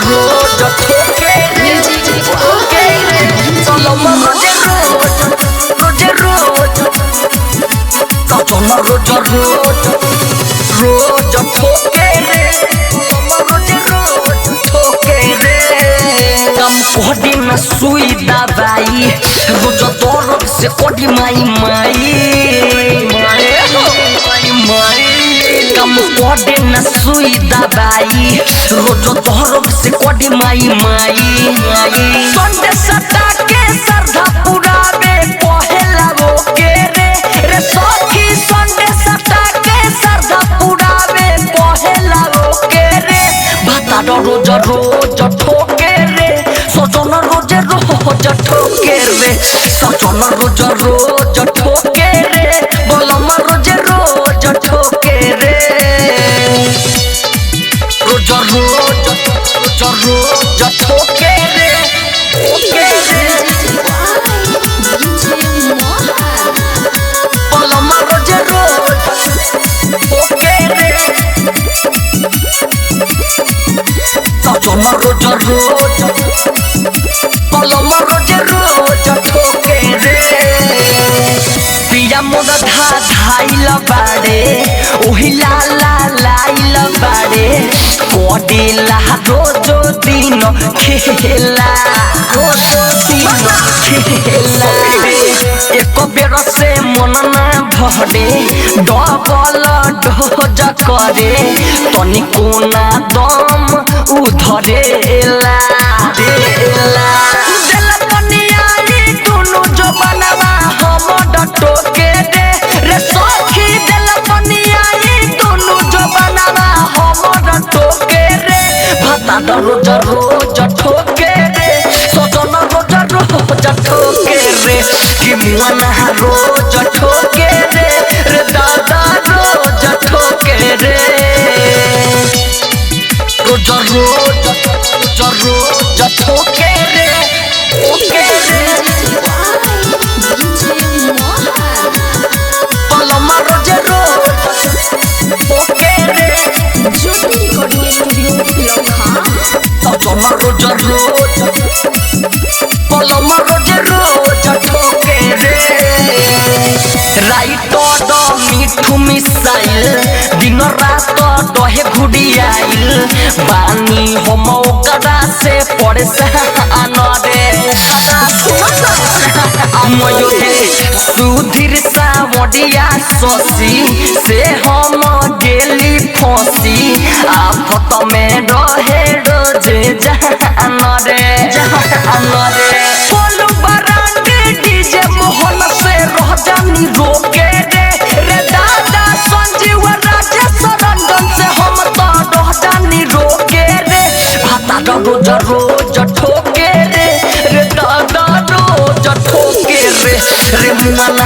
रोज ठोके रे ठोके रे बलमा रोज रोज सजना रोज ठोके रे रोज ठोके रे कम कोडी में सुई दवाई रोज दर्द से कोडी माई कम कोडी में सुई दवाई रोज दर्द से कोडी माई संडे सटा के सरधा पुरावे पहला रोके रे सखी संडे सटा के सरधा पुरावे पहला रोके रे भाता रोज ठोके रे सजना रोज ठोके रे सजना रोज ठोके रे बलमा रोज ठोके रे रोज ठोके रे बलमा रोज ठोके रे सजना रोज बलमा रोज ठोके रे पिया मोर धाइल बाड़े ओही लाइल बाड़े कोडिला रोज दिन खेला एक बेर से मन ना भरे डबल डोज करे तनिको ना दम उधरेला टोके रे सखी दिल बनियाई दोनों जो बनावा हमर टोके रे भाता रोज ठोके रे सजना रोज ठोके रे कि मुआना रोज ठोके रे दादा रोज ठोके रे रोज ठोके रे ओके रे बलमा रोज ओके रे ज्योति रिकॉर्डिंग स्टूडियो लोखा सजना रोज बलमा रोज ठोके रे राइट मिठू मिसाइल दिन रात डहे घुड़ियाइल बानी हम ओकरा से परेशान रे सुधीर सावडिया शशि से हम गेली फंसी आफत में रहे रोज जान रे बोलू बरांडे डीजे मोहन से रह जानी रोके रे दादा संजीव राजेश रंजन से हम तो रह जानी रोके रे भाता रोज ठोके रे दादा रोज ठोके रे मुआना